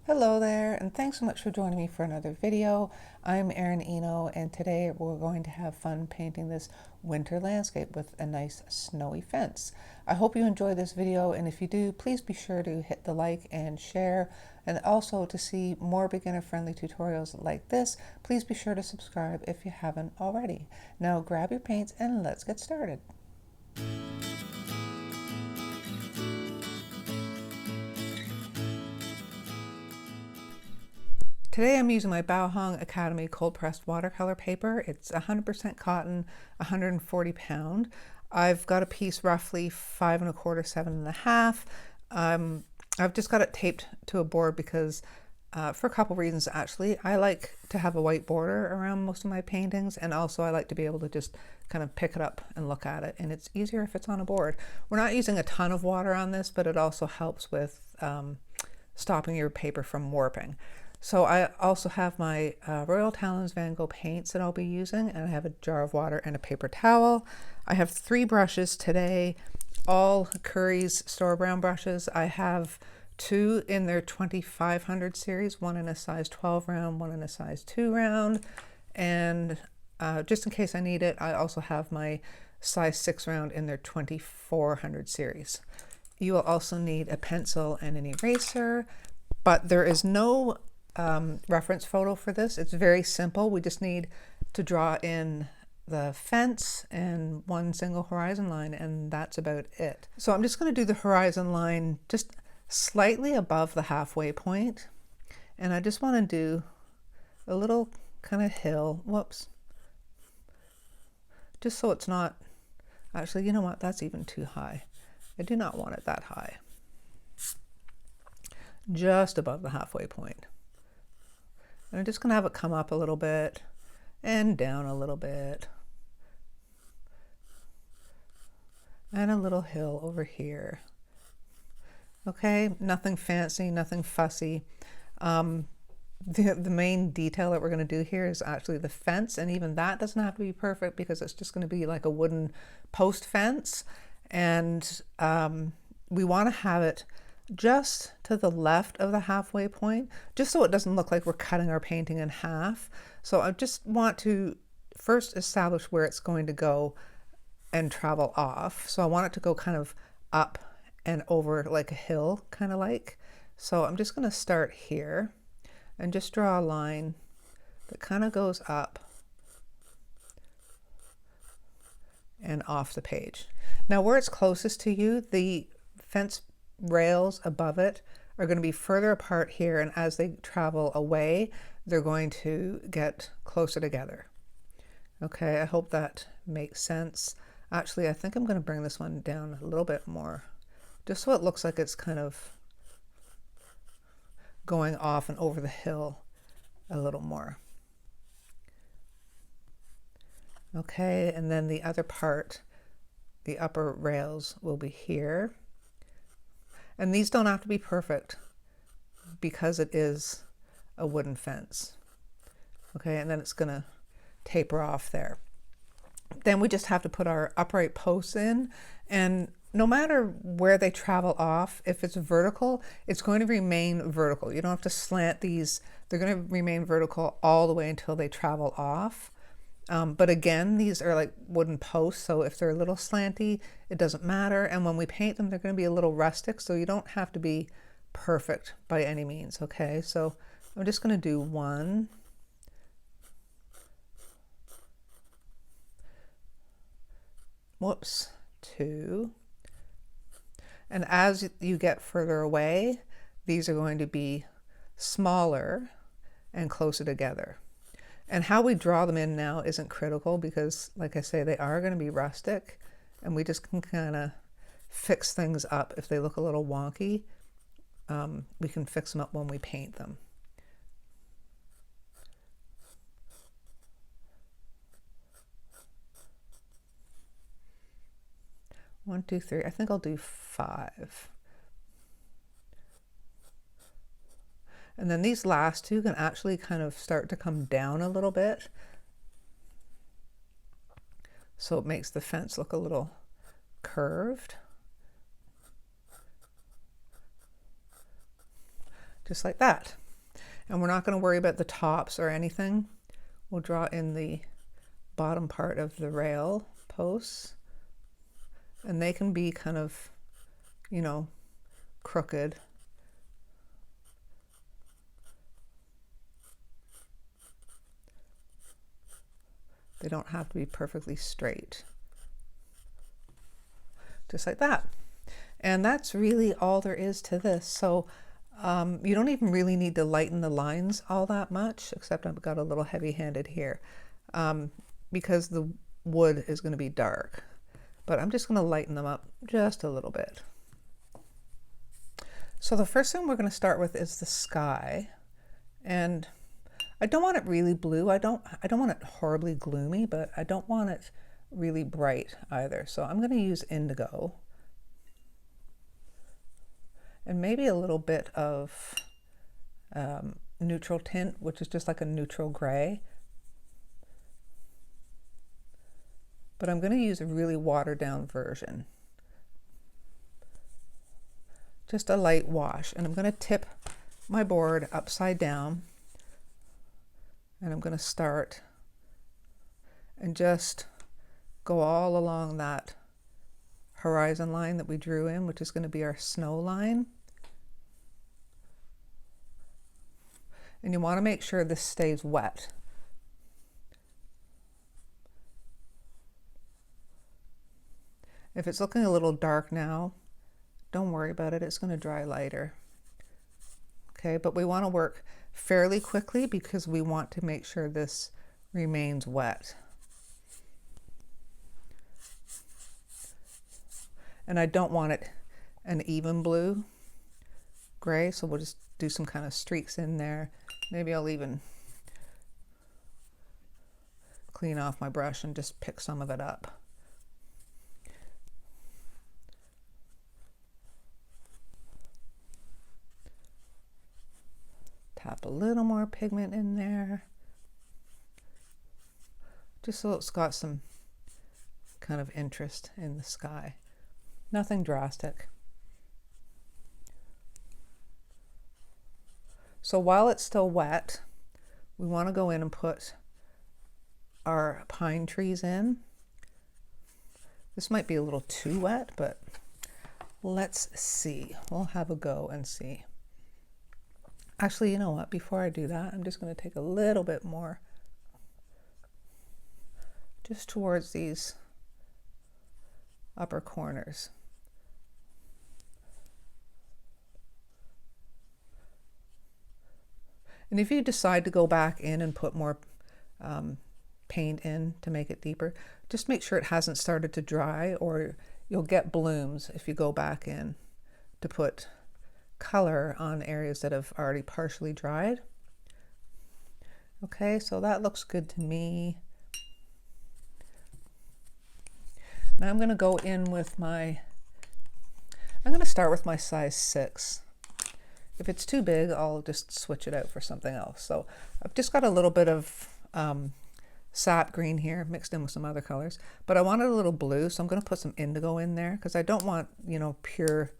Hello there, and thanks so much for joining me for another video. I'm Erin Eno, and today we're going to have fun painting this winter landscape with a nice snowy fence. I hope you enjoy this video, and if you do, please be sure to hit the like and share. And also, to see more beginner-friendly tutorials like this, please be sure to subscribe if you haven't already. Now grab your paints and let's get started. Today I'm using my Baohong Academy cold pressed watercolor paper. It's 100% cotton, 140 pound. I've got a piece roughly 5 1/4, 7 1/2. I've just got it taped to a board because for a couple reasons actually. I like to have a white border around most of my paintings, and also I like to be able to just kind of pick it up and look at it, and it's easier if it's on a board. We're not using a ton of water on this, but it also helps with stopping your paper from warping. So I also have my Royal Talons Van Gogh paints that I'll be using, and I have a jar of water and a paper towel. I have 3 brushes today, all Curry's Store Brown brushes. I have 2 in their 2500 series, one in a size 12 round, one in a size 2 round, and just in case I need it, I also have my size 6 round in their 2400 series. You will also need a pencil and an eraser, but there is no reference photo for this. It's very simple. We just need to draw in the fence and one single horizon line, and that's about it. So I'm just going to do the horizon line just slightly above the halfway point, and I just want to do a little kind of hill, whoops, just so it's not, actually, you know what, that's even too high. I do not want it that high. Just above the halfway point. And I'm just going to have it come up a little bit and down a little bit. And a little hill over here. Okay, nothing fancy, nothing fussy. The main detail that we're going to do here is actually the fence, and even that doesn't have to be perfect because it's just going to be like a wooden post fence. And we want to have it just to the left of the halfway point, just so it doesn't look like we're cutting our painting in half. So I just want to first establish where it's going to go and travel off. So I want it to go kind of up and over like a hill, kind of like. So I'm just going to start here and just draw a line that kind of goes up and off the page. Now where it's closest to you, the fence rails above it are going to be further apart here, and as they travel away, they're going to get closer together. Okay, I hope that makes sense. Actually, I think I'm going to bring this one down a little bit more, just so it looks like it's kind of going off and over the hill a little more. Okay, and then the other part, the upper rails, will be here. And these don't have to be perfect because it is a wooden fence. Okay, and then it's going to taper off there. Then we just have to put our upright posts in, and no matter where they travel off, if it's vertical, it's going to remain vertical. You don't have to slant these. They're going to remain vertical all the way until they travel off. But again, these are like wooden posts, so if they're a little slanty, it doesn't matter. And when we paint them, they're going to be a little rustic, so you don't have to be perfect by any means, okay? So I'm just going to do 1. Whoops, 2. And as you get further away, these are going to be smaller and closer together. And how we draw them in now isn't critical because, like I say, they are going to be rustic, and we just can kind of fix things up. If they look a little wonky, we can fix them up when we paint them. One, 2, 3. I think I'll do 5. And then these last 2 can actually kind of start to come down a little bit. So it makes the fence look a little curved. just like that. And we're not going to worry about the tops or anything. We'll draw in the bottom part of the rail posts, and they can be kind of, you know, crooked. They don't have to be perfectly straight. Just like that. And that's really all there is to this. So you don't even really need to lighten the lines all that much, except I've got a little heavy-handed here because the wood is going to be dark. But I'm just going to lighten them up just a little bit. So the first thing we're going to start with is the sky. And I don't want it really blue. I don't want it horribly gloomy, but I don't want it really bright either. So I'm going to use indigo. And maybe a little bit of neutral tint, which is just like a neutral gray. But I'm going to use a really watered down version. Just a light wash. And I'm going to tip my board upside down. And I'm going to start and just go all along that horizon line that we drew in, which is going to be our snow line. And you want to make sure this stays wet. If it's looking a little dark now, don't worry about it. It's going to dry lighter. Okay, but we want to work fairly quickly because we want to make sure this remains wet. And I don't want it an even blue gray, so we'll just do some kind of streaks in there. Maybe I'll even clean off my brush and just pick some of it up. Tap a little more pigment in there, just so it's got some kind of interest in the sky. Nothing drastic. So while it's still wet, we want to go in and put our pine trees in. This might be a little too wet, but let's see. We'll have a go and see. Actually, you know what? Before I do that, I'm just going to take a little bit more just towards these upper corners. And if you decide to go back in and put more paint in to make it deeper, just make sure it hasn't started to dry, or you'll get blooms if you go back in to put color on areas that have already partially dried. Okay, so that looks good to me. Now I'm going to go in with I'm going to start with my size 6. If it's too big, I'll just switch it out for something else. So I've just got a little bit of sap green here mixed in with some other colors, but I wanted a little blue, so I'm going to put some indigo in there because I don't want, you know, pure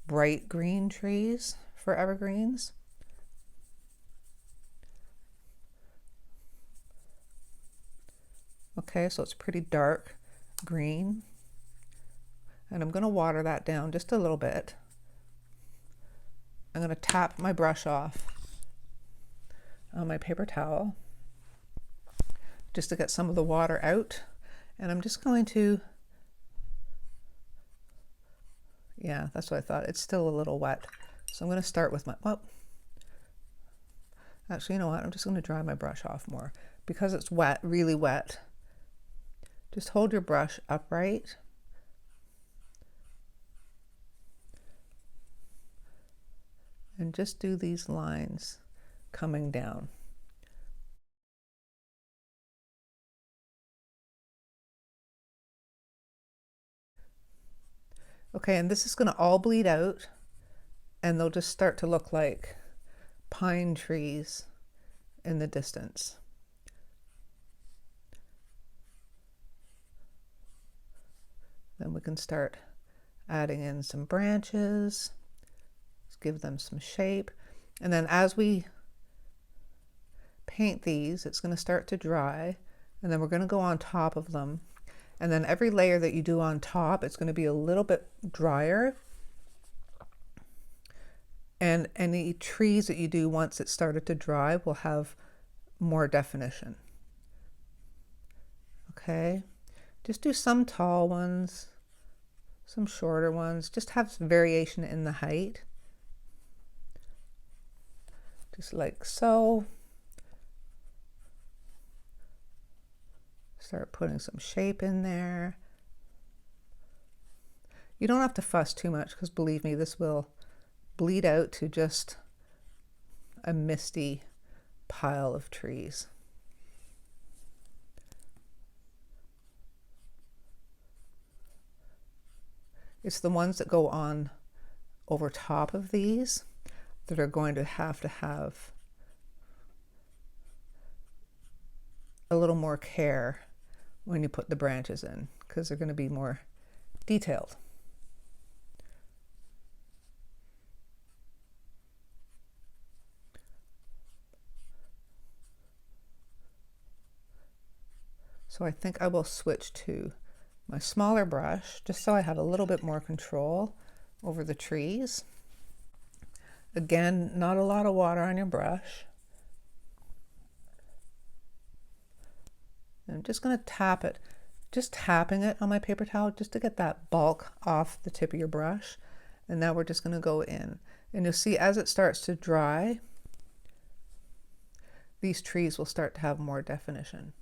bright green trees for evergreens. Okay, so it's pretty dark green, and I'm going to water that down just a little bit. I'm going to tap my brush off on my paper towel just to get some of the water out, and I'm just going to, yeah, that's what I thought. It's still a little wet, so I'm going to start with my, well, actually, you know what? I'm just going to dry my brush off more because it's wet, really wet. Just hold your brush upright. And just do these lines coming down. Okay, and this is going to all bleed out, and they'll just start to look like pine trees in the distance. Then we can start adding in some branches, give them some shape. And then as we paint these, it's going to start to dry, and then we're going to go on top of them. And then every layer that you do on top, it's going to be a little bit drier. And any trees that you do once it started to dry will have more definition. Okay, just do some tall ones, some shorter ones, just have some variation in the height. Just like so. Start putting some shape in there. You don't have to fuss too much, because believe me, this will bleed out to just a misty pile of trees. It's the ones that go on over top of these that are going to have a little more care when you put the branches in, because they're going to be more detailed. So I think I will switch to my smaller brush, just so I have a little bit more control over the trees. Again, not a lot of water on your brush. I'm just going to tap it, just tapping it on my paper towel just to get that bulk off the tip of your brush. And now we're just going to go in. And you'll see as it starts to dry, these trees will start to have more definition.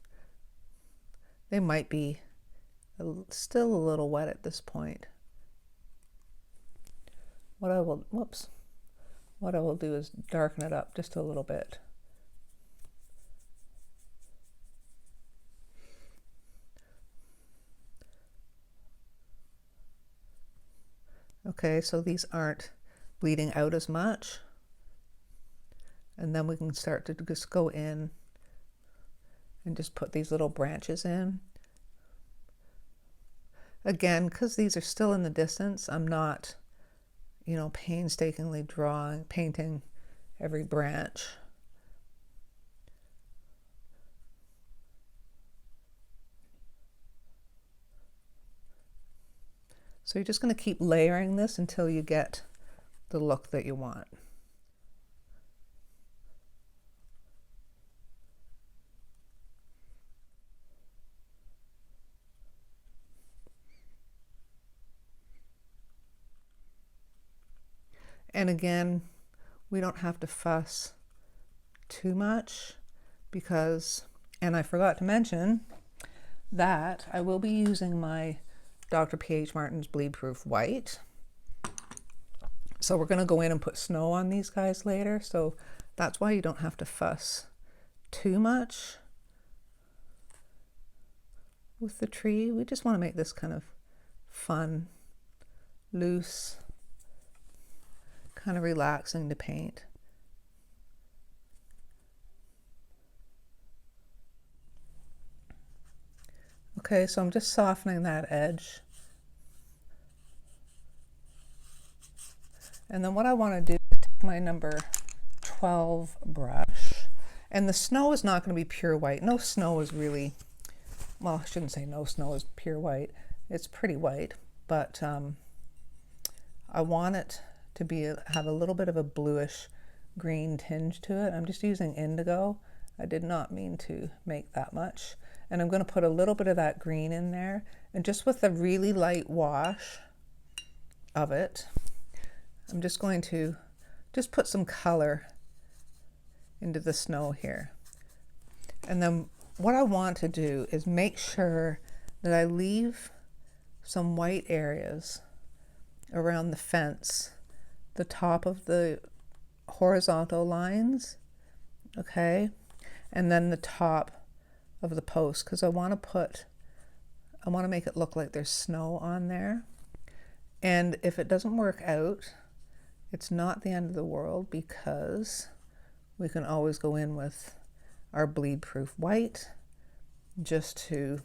They might be still a little wet at this point. What I will do is darken it up just a little bit. Okay, so these aren't bleeding out as much. And then we can start to just go in and just put these little branches in. Again, because these are still in the distance, I'm not, you know, painstakingly painting every branch. So you're just going to keep layering this until you get the look that you want. And again, we don't have to fuss too much because, and I forgot to mention that I will be using my Dr. P.H. Martin's Bleed Proof White. So we're going to go in and put snow on these guys later. So that's why you don't have to fuss too much with the tree. We just want to make this kind of fun, loose, kind of relaxing to paint. Okay, so I'm just softening that edge. And then what I want to do is take my number 12 brush, and the snow is not going to be pure white. No snow is really, well, I shouldn't say no snow is pure white. It's pretty white, but I want it to have a little bit of a bluish green tinge to it. I'm just using indigo. I did not mean to make that much. And I'm going to put a little bit of that green in there, and just with a really light wash of it, I'm just going to just put some color into the snow here. And then what I want to do is make sure that I leave some white areas around the fence, the top of the horizontal lines, okay, and then the top of the post, because I want to make it look like there's snow on there. And if it doesn't work out, it's not the end of the world, because we can always go in with our bleed proof white just to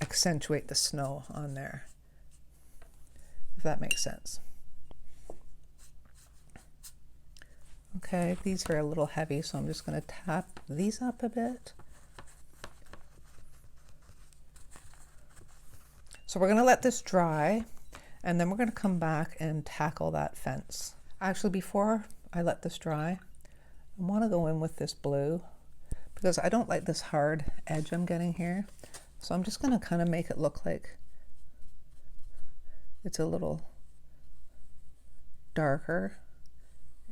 accentuate the snow on there, if that makes sense. Okay, these are a little heavy, so I'm just going to tap these up a bit. So we're going to let this dry, and then we're going to come back and tackle that fence. Actually, before I let this dry, I want to go in with this blue because I don't like this hard edge I'm getting here. So I'm just going to kind of make it look like it's a little darker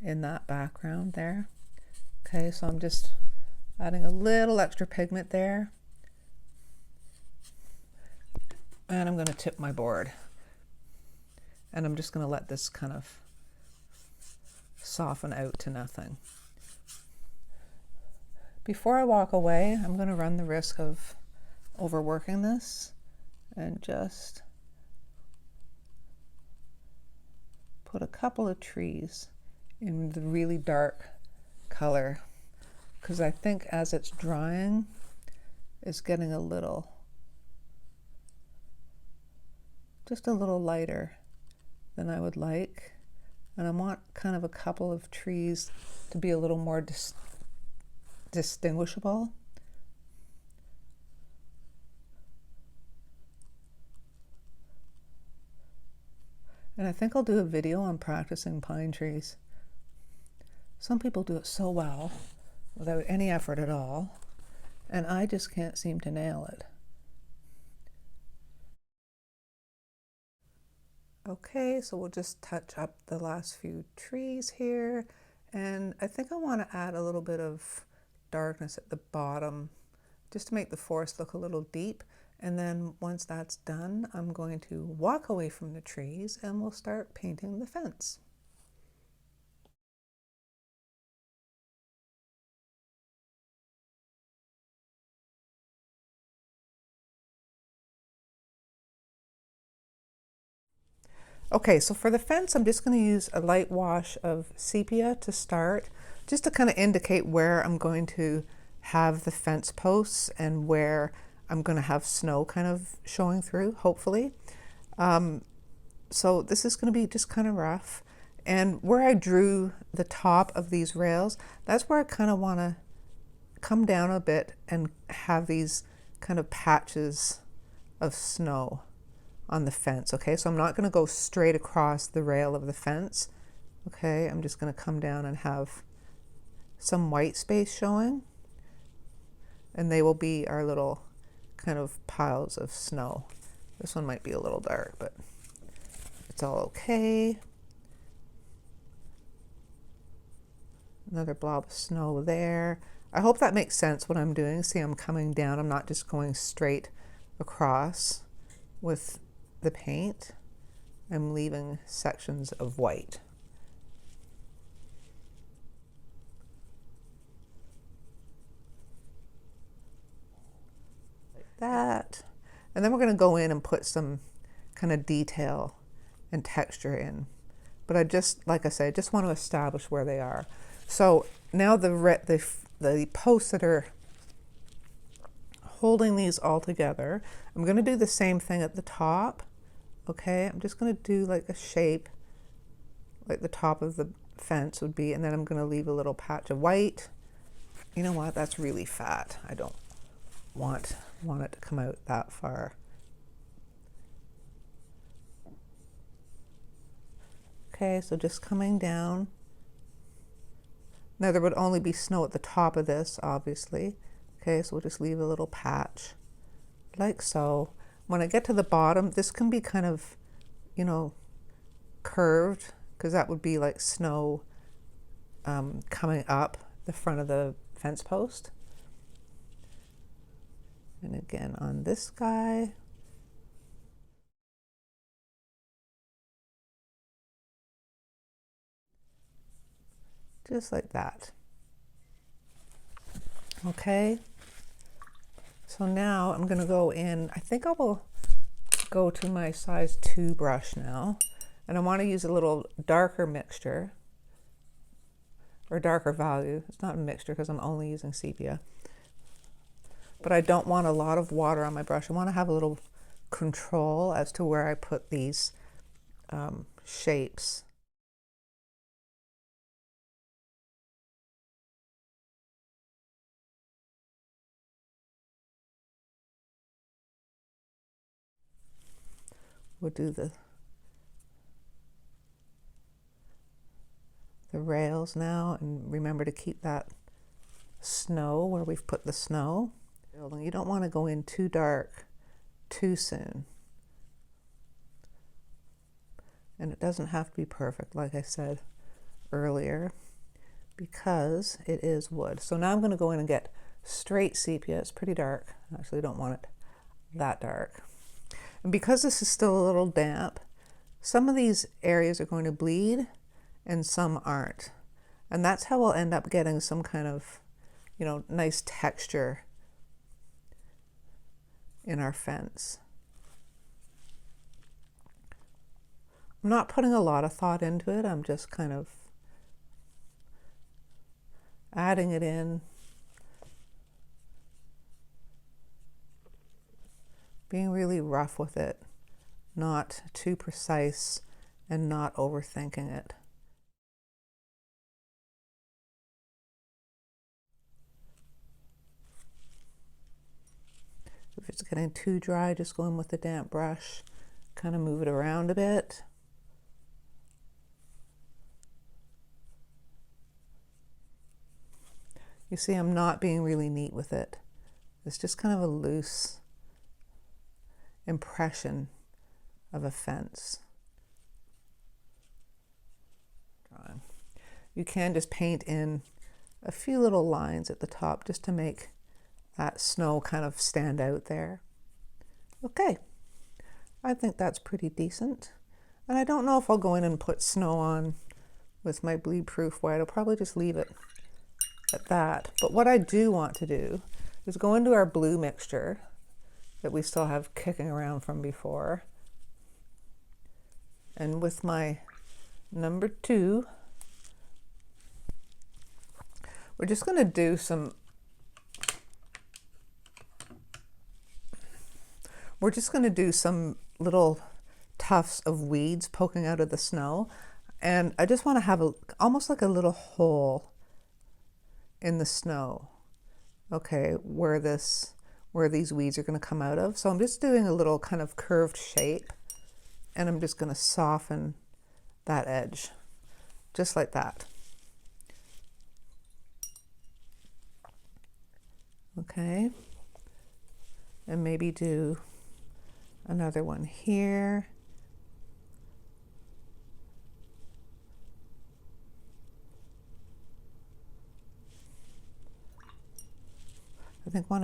in that background there. Okay, so I'm just adding a little extra pigment there. And I'm going to tip my board. And I'm just going to let this kind of soften out to nothing. Before I walk away, I'm going to run the risk of overworking this and just put a couple of trees in the really dark color, because I think as it's drying, it's getting a little, just a little lighter than I would like. And I want kind of a couple of trees to be a little more distinguishable. And I think I'll do a video on practicing pine trees. Some people do it so well without any effort at all, and I just can't seem to nail it. Okay, so we'll just touch up the last few trees here, and I think I want to add a little bit of darkness at the bottom just to make the forest look a little deep. And then once that's done, I'm going to walk away from the trees and we'll start painting the fence. Okay, so for the fence, I'm just going to use a light wash of sepia to start, just to kind of indicate where I'm going to have the fence posts and where I'm going to have snow kind of showing through, hopefully. So this is going to be just kind of rough. And where I drew the top of these rails, that's where I kind of want to come down a bit and have these kind of patches of snow on the fence. Okay, so I'm not going to go straight across the rail of the fence. Okay, I'm just going to come down and have some white space showing, and they will be our little kind of piles of snow. This one might be a little dark, but it's all okay. Another blob of snow there. I hope that makes sense what I'm doing. See, I'm coming down. I'm not just going straight across with the paint. I'm leaving sections of white. Like that. And then we're going to go in and put some kind of detail and texture in. But I just, like I said, I just want to establish where they are. So now the posts that are holding these all together, I'm going to do the same thing at the top. Okay, I'm just going to do like a shape like the top of the fence would be, and then I'm going to leave a little patch of white. You know what, that's really fat. I don't want it to come out that far. Okay, so just coming down. Now there would only be snow at the top of this, obviously. Okay, so we'll just leave a little patch like so. When I get to the bottom, this can be kind of, you know, curved, because that would be like snow coming up the front of the fence post. And again on this guy. Just like that. Okay. So now I'm going to go in, I think I will go to my size 2 brush now, and I want to use a little darker mixture, or darker value. It's not a mixture because I'm only using sepia. But I don't want a lot of water on my brush. I want to have a little control as to where I put these shapes. We'll do the rails now, and remember to keep that snow where we've put the snow. You don't want to go in too dark too soon. And it doesn't have to be perfect, like I said earlier, because it is wood. So now I'm going to go in and get straight sepia. It's pretty dark. I actually don't want it that dark. And because this is still a little damp, some of these areas are going to bleed and some aren't. And that's how we'll end up getting some kind of, you know, nice texture in our fence. I'm not putting a lot of thought into it. I'm just kind of adding it in, being really rough with it, not too precise and not overthinking it. If it's getting too dry, just go in with the damp brush, kind of move it around a bit. You see, I'm not being really neat with it. It's just kind of a loose impression of a fence. Drawing. You can just paint in a few little lines at the top just to make that snow kind of stand out there. Okay, I think that's pretty decent. And I don't know if I'll go in and put snow on with my bleed proof white. I'll probably just leave it at that. But what I do want to do is go into our blue mixture that we still have kicking around from before. And with my number 2, we're just going to do some little tufts of weeds poking out of the snow. And I just want to have almost like a little hole in the snow, okay, where these weeds are going to come out of. So I'm just doing a little kind of curved shape, and I'm just going to soften that edge, just like that. Okay, and maybe do another one here. I think what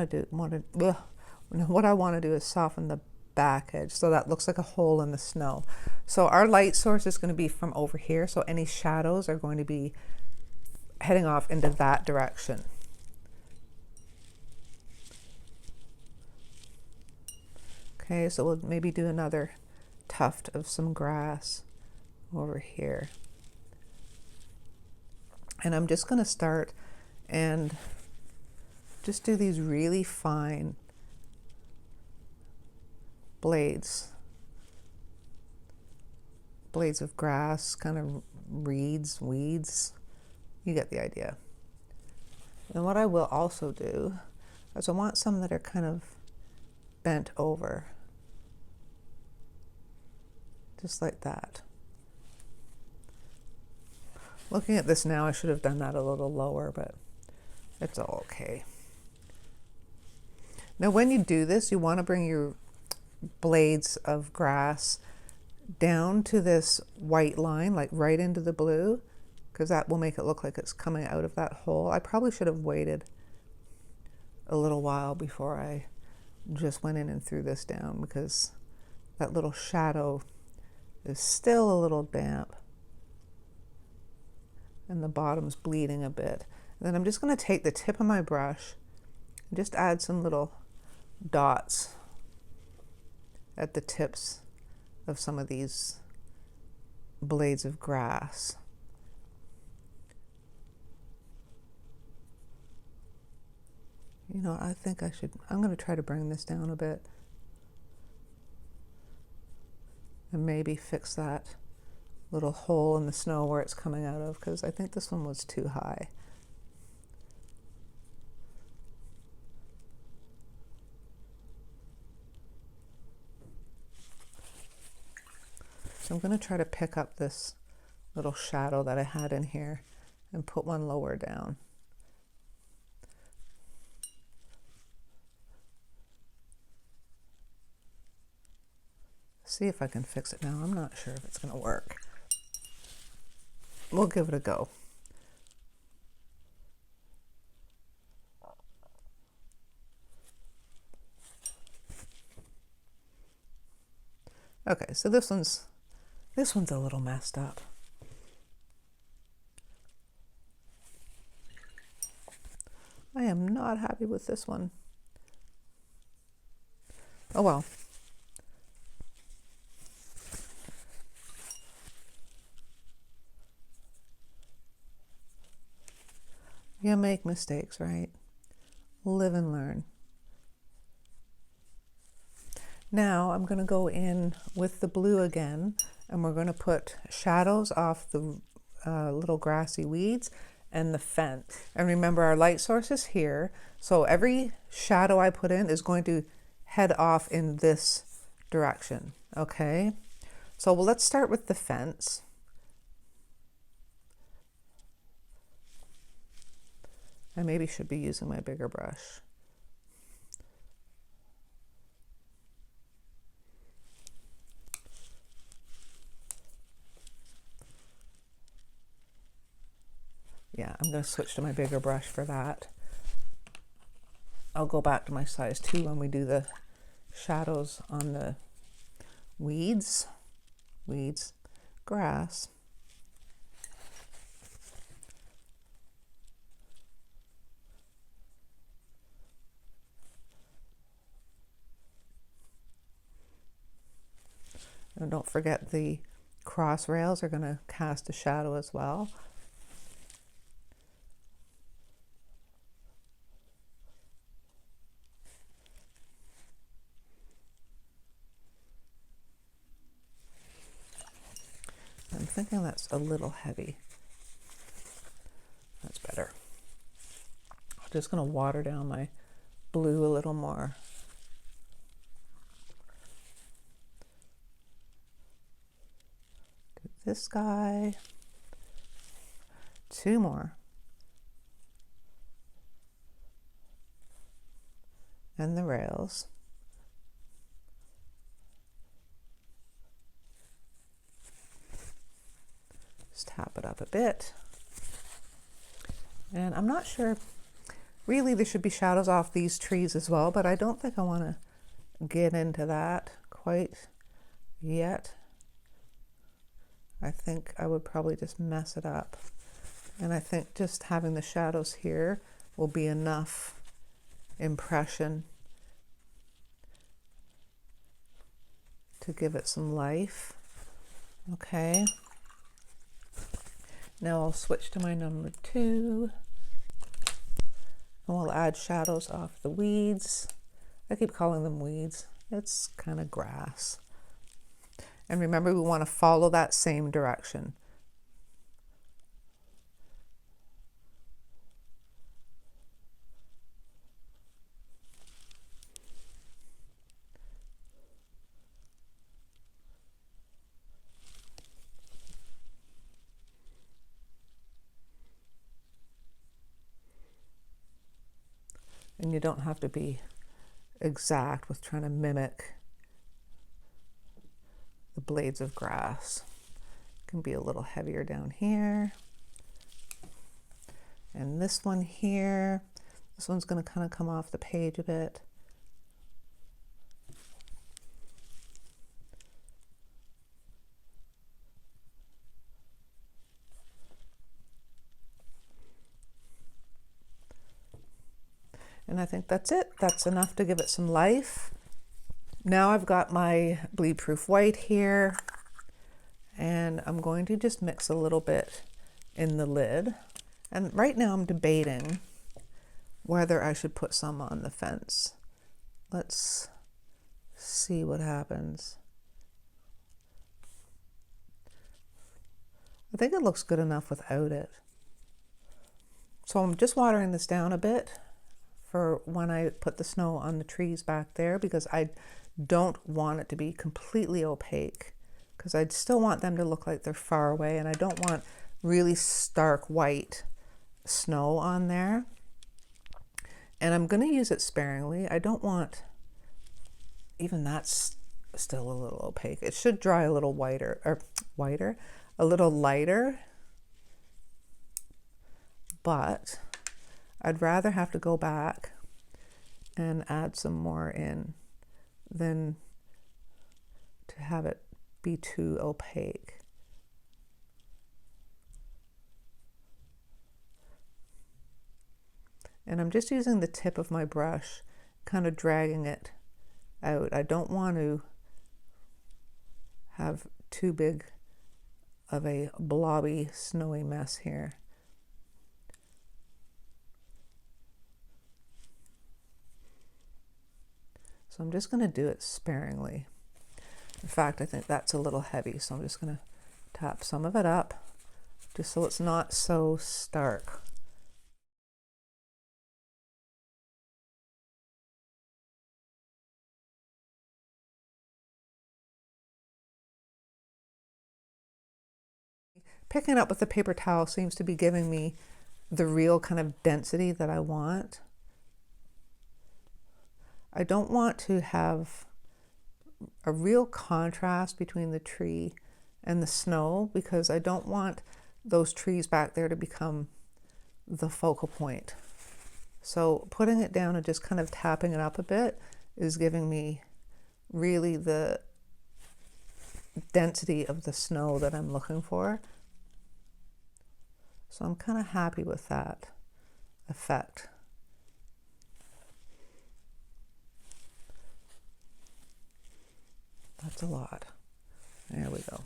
I want to do is soften the back edge so that looks like a hole in the snow. So our light source is going to be from over here, so any shadows are going to be heading off into that direction. Okay, so we'll maybe do another tuft of some grass over here. And I'm just going to start and just do these really fine blades of grass, kind of weeds. You get the idea. And what I will also do is I want some that are kind of bent over, just like that. Looking at this now, I should have done that a little lower, but it's all okay. Now when you do this, you want to bring your blades of grass down to this white line, like right into the blue, because that will make it look like it's coming out of that hole. I probably should have waited a little while before I just went in and threw this down, because that little shadow is still a little damp and the bottom's bleeding a bit. And then I'm just going to take the tip of my brush and just add some little dots at the tips of some of these blades of grass. You know, I think I'm going to try to bring this down a bit and maybe fix that little hole in the snow where it's coming out of, because I think this one was too high. So I'm going to try to pick up this little shadow that I had in here and put one lower down. See if I can fix it now. I'm not sure if it's going to work. We'll give it a go. Okay, so this one's a little messed up. I am not happy with this one. Oh well. You make mistakes, right? Live and learn. Now I'm going to go in with the blue again, and we're going to put shadows off the little grassy weeds and the fence. And remember, our light source is here, so every shadow I put in is going to head off in this direction, okay? So let's start with the fence. I maybe should be using my bigger brush. Yeah, I'm going to switch to my bigger brush for that. I'll go back to my size 2 when we do the shadows on the weeds, grass. And don't forget the cross rails are going to cast a shadow as well. I'm thinking that's a little heavy. That's better. I'm just going to water down my blue a little more. Do this guy. 2 more. And the rails. Just tap it up a bit. And I'm not sure, really there should be shadows off these trees as well, but I don't think I want to get into that quite yet. I think I would probably just mess it up. And I think just having the shadows here will be enough impression to give it some life. Okay. Now I'll switch to my number 2. And we'll add shadows off the weeds. I keep calling them weeds. It's kind of grass. And remember, we want to follow that same direction. And you don't have to be exact with trying to mimic the blades of grass. It can be a little heavier down here. And this one here, this one's going to kind of come off the page a bit. And I think that's it. That's enough to give it some life. Now I've got my bleed-proof white here, and I'm going to just mix a little bit in the lid. And right now I'm debating whether I should put some on the fence. Let's see what happens. I think it looks good enough without it. So I'm just watering this down a bit for when I put the snow on the trees back there, because I don't want it to be completely opaque because I still want them to look like they're far away, and I don't want really stark white snow on there. And I'm going to use it sparingly. I don't want, even that's still a little opaque. It should dry a little whiter, or a little lighter, but I'd rather have to go back and add some more in than to have it be too opaque. And I'm just using the tip of my brush, kind of dragging it out. I don't want to have too big of a blobby, snowy mess here. So I'm just going to do it sparingly. In fact, I think that's a little heavy, so I'm just going to tap some of it up, just so it's not so stark. Picking up with the paper towel seems to be giving me the real kind of density that I want. I don't want to have a real contrast between the tree and the snow, because I don't want those trees back there to become the focal point. So putting it down and just kind of tapping it up a bit is giving me really the density of the snow that I'm looking for. So I'm kind of happy with that effect. That's a lot. There we go.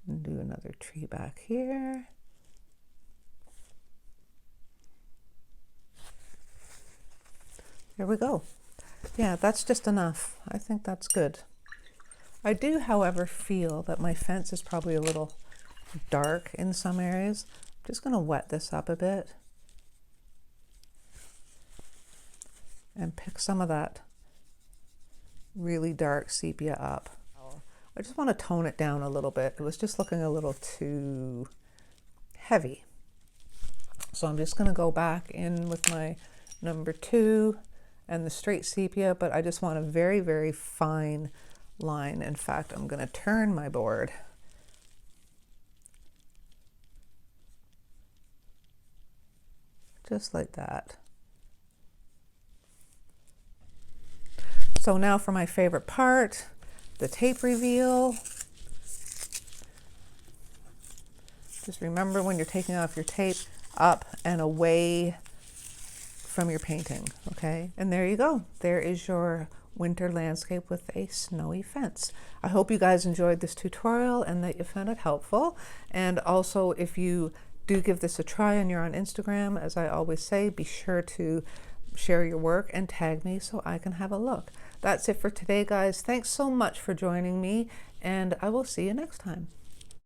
And do another tree back here. There we go. Yeah, that's just enough. I think that's good. I do, however, feel that my fence is probably a little dark in some areas. I'm just going to wet this up a bit and pick some of that really dark sepia up. I just want to tone it down a little bit. It was just looking a little too heavy. So I'm just going to go back in with my number 2 and the straight sepia, but I just want a very, very fine line. In fact, I'm going to turn my board just like that. So now for my favorite part, the tape reveal. Just remember, when you're taking off your tape, up and away from your painting, okay? And there you go. There is your winter landscape with a snowy fence. I hope you guys enjoyed this tutorial and that you found it helpful. And also, if you do give this a try and you're on Instagram, as I always say, be sure to share your work and tag me so I can have a look. That's it for today, guys. Thanks so much for joining me, and I will see you next time.